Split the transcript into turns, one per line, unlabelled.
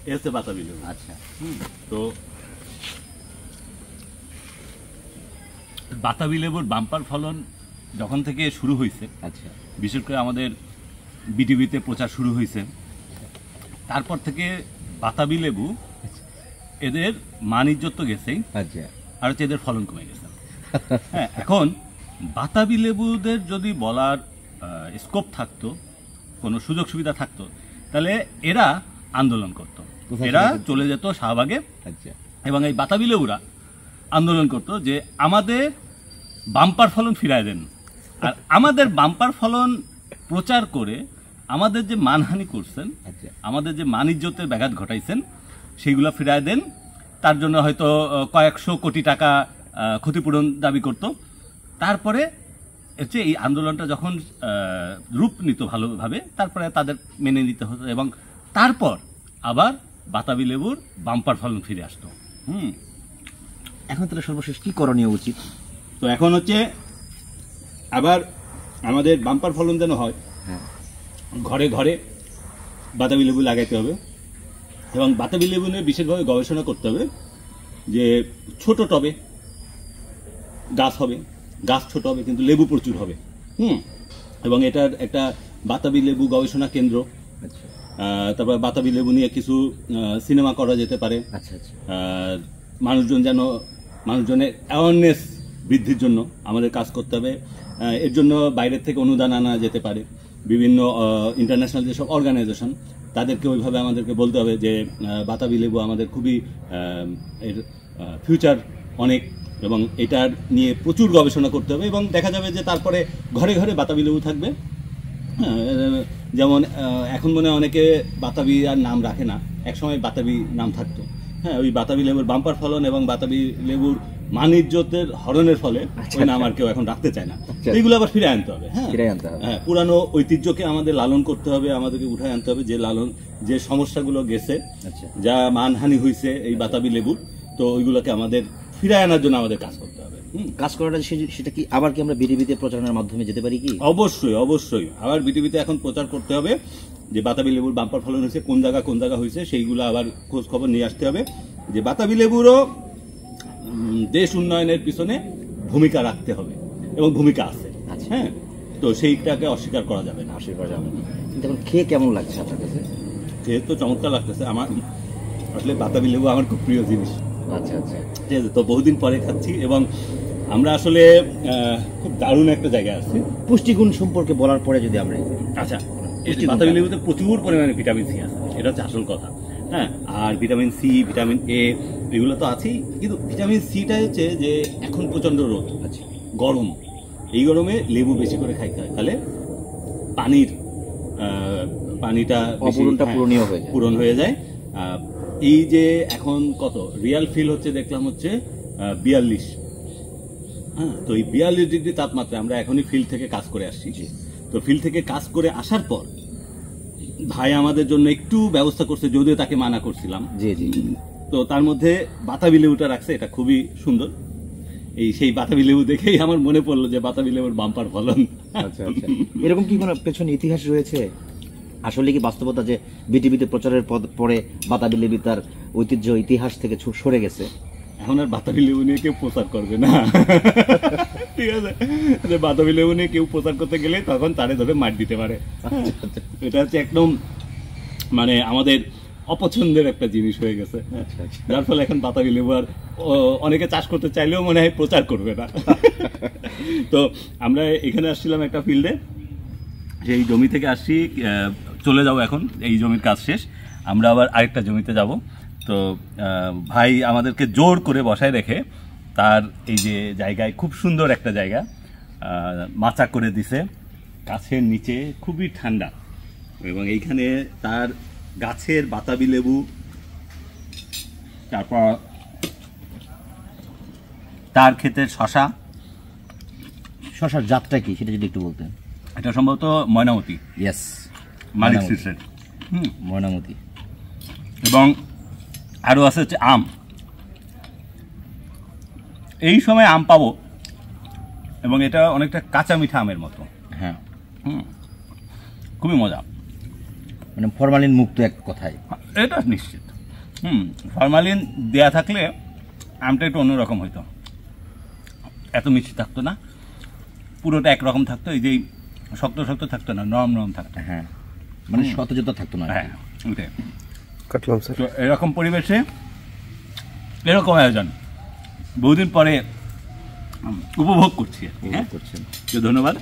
এ হচ্ছে বাতাবি লেবু।
আচ্ছা।
তো বাতাবি লেবুর বাম্পার ফলন যখন থেকে শুরু হয়েছে,
আচ্ছা,
বিশেষ করে আমাদের বিটিভিতে প্রচার শুরু হয়েছে, তারপর থেকে বাতাবি লেবু এদের মান ইজ্জত তো গেছেই,
আচ্ছা,
আর হচ্ছে এদের ফলন কমে গেছে। হ্যাঁ, এখন বাতাবি লেবুদের যদি বলার স্কোপ থাকতো, কোনো সুযোগ সুবিধা থাকতো, তাহলে এরা আন্দোলন করত, এরা চলে যেত শাহবাগে।
আচ্ছা,
এবং এই বাতাবি লেবুরা আন্দোলন করত যে আমাদের বাম্পার ফলন ফিরায় দেন, আর আমাদের বাম্পার ফলন প্রচার করে আমাদের যে মানহানি করছেন,
আচ্ছা,
আমাদের যে মান ইজ্জতের ব্যাঘাত ঘটাইছেন, সেইগুলো ফিরায় দেন। তার জন্য হয়তো কয়েকশো কোটি টাকা ক্ষতিপূরণ দাবি করত। তারপরে হচ্ছে এই আন্দোলনটা যখন রূপ নিত ভালোভাবে, তারপরে তাদের মেনে নিতে হতো, এবং তারপর আবার বাতাবি লেবুর বাম্পার ফলন ফিরে আসতো।
এখন তাহলে সর্বশেষ কি করণীয় উচিত?
তো এখন হচ্ছে আবার আমাদের বাম্পার ফলন যেন হয়, ঘরে ঘরে বাতাবি লেবু লাগাইতে হবে, এবং বাতাবি লেবু নিয়ে বিশেষভাবে গবেষণা করতে হবে যে ছোট টবে গাছ হবে, গাছ ছোট হবে কিন্তু লেবু প্রচুর হবে। এবং এটার একটা বাতাবি লেবু গবেষণা কেন্দ্র, তারপর বাতাবি লেবু নিয়ে কিছু সিনেমা করা যেতে পারে।
আচ্ছা, আচ্ছা,
মানুষজনের অ্যাওয়ারনেস বৃদ্ধির জন্য আমাদের কাজ করতে হবে। এর জন্য বাইরের থেকে অনুদান আনা যেতে পারে, বিভিন্ন ইন্টারন্যাশনাল যেসব অর্গানাইজেশন, তাদেরকে ওইভাবে আমাদেরকে বলতে হবে যে বাতাবি লেবু আমাদের খুবই এর ফিউচার অনেক, এবং এটার নিয়ে প্রচুর গবেষণা করতে হবে, এবং দেখা যাবে যে তারপরে ঘরে ঘরে বাতাবি লেবু থাকবে। যেমন এখন মনে হয় অনেকে বাতাবি আর নাম রাখে না, একসময় বাতাবি নাম থাকতো। হ্যাঁ, ওই বাতাবি লেবুর বাম্পার ফলন এবং বাতাবি লেবুর মান ইজ্জতের হরণের ফলে ওই নাম আর কেউ এখন রাখতে চায় না। এইগুলো আবার ফিরে আনতে হবে। হ্যাঁ, পুরানো ঐতিহ্যকে আমাদের লালন করতে হবে, আমাদেরকে উঠায় আনতে হবে, যে সমস্যাগুলো গেছে, যা মানহানি হয়েছে এই বাতাবি লেবুর, তো ওইগুলোকে আমাদের ফিরে আনার জন্য আমাদের কাজ করতে হবে।
কাজ করাটা সেটা কি আবার কি আমরা বিটিভিতে প্রচারণার মাধ্যমে যেতে পারি কি?
অবশ্যই, অবশ্যই আবার বিটিভিতে এখন প্রচার করতে হবে যে বাতাবি লেবুর বাম্পার ফলন হয়েছে, কোন জায়গা হয়েছে, সেইগুলো আবার খোঁজ খবর নিয়ে আসতে হবে, যে বাতাবি লেবুরও দেশ উন্নয়নের পিছনে ভূমিকা রাখতে হবে, এবং ভূমিকা আছে। হ্যাঁ, তো সেইটাকে অস্বীকার করা যাবে না।
কিন্তু এখন খেয়ে কেমন লাগছে আপনার কাছে?
খেয়ে তো চমৎকার লাগতেছে। আমার আসলে বাতাবি লেবু আমার খুব প্রিয় জিনিস।
আচ্ছা, আচ্ছা,
ঠিক আছে, তো বহুদিন পরে খাচ্ছি, এবং আমরা আসলে খুব দারুণ একটা জায়গায় আছি।
পুষ্টিগুণ সম্পর্কে বলার পরে যদি আমরা,
আচ্ছা, বাতাবি লেবুতে প্রচুর পরিমাণে ভিটামিন সি আছে, এটা হচ্ছে আসল কথা। হ্যাঁ, আর ভিটামিন সি, ভিটামিন এ, এগুলো তো আছেই, কিন্তু ভিটামিন সিটা হচ্ছে যে এখন প্রচন্ড রোদ, গরম, এই গরমে লেবু বেশি করে খাইতে হয়, তাহলে পানিটা পূরণ হয়ে যায়। এই যে এখন কত রিয়াল ফিল হচ্ছে দেখলাম হচ্ছে 42। হ্যাঁ, তো এই 42 ডিগ্রি তাপমাত্রা আমরা এখনই ফিল্ড থেকে কাজ করে আসছি। তো ফিল্ড থেকে কাজ করে আসার পর ভাই আমাদের জন্য একটু ব্যবস্থা করছে, যদিও তাকে মানা করছিলাম। তো তার মধ্যে বাতাবি লেবুটা রাখছে, এটা খুবই সুন্দর। সেই বাতাবি লেবু দেখেই আমার মনে পড়লো যে বাতাবি লেবুর বাম্পার ফলন।
আচ্ছা, আচ্ছা, এরকম কি কোনো পেছনে ইতিহাস রয়েছে? আসলে কি বাস্তবতা যে বিটিভিতে প্রচারের পরে বাতাবি লেবু তার ঐতিহ্য ইতিহাস থেকে সরে গেছে?
এখন আর বাতাবি লেবু নিয়ে কেউ প্রচার করবে না। ঠিক আছে, বাতাবি লেবু নিয়ে কেউ প্রচার করতে গেলে তখন তারে ধরে মার দিতে পারে। এটা হচ্ছে একদম মানে আমাদের অপছন্দের একটা জিনিস হয়ে গেছে, যার ফলে এখন বাতাবি লেবু আর অনেকে চাষ করতে চাইলেও মনে হয় প্রচার করবে না। তো আমরা এখানে আসছিলাম একটা ফিল্ডে, সেই জমি থেকে আসছি, চলে যাবো এখন, এই জমির কাজ শেষ, আমরা আবার আরেকটা জমিতে যাব। তো ভাই আমাদেরকে জোর করে বসায় রেখে তার এই যে জায়গায়, খুব সুন্দর একটা জায়গা, মাচা করে দিছে, গাছের নিচে খুবই ঠান্ডা, এবং এইখানে তার গাছের বাতাবি লেবু, তারপর তার ক্ষেতের
শশার জাতটা কি সেটা যদি একটু বলতেন।
এটা সম্ভবত ময়নামতি, মালিক সিডসের,
ময়নামতি।
এবং আরও আছে হচ্ছে আম। এই সময় আম পাবো, এবং এটা অনেকটা কাঁচা মিঠা আমের মতো।
হ্যাঁ,
খুবই মজা,
মানে ফরমালিন মুক্ত এক কথায়,
এটা নিশ্চিত। ফরমালিন দেয়া থাকলে আমটা একটু অন্যরকম হইতো, এত মিষ্টি থাকতো না, পুরোটা একরকম থাকতো, এই যে শক্ত শক্ত থাকতো না, নরম নরম থাকতো।
হ্যাঁ, মানে সতেজতা থাকতো না।
হ্যাঁ ওটাই।
কাটলাম স্যার।
তো এরকম পরিবেশে এরকম আয়োজন বহুদিন পরে উপভোগ করছি। হ্যাঁ,
করছেন।
তো ধন্যবাদ।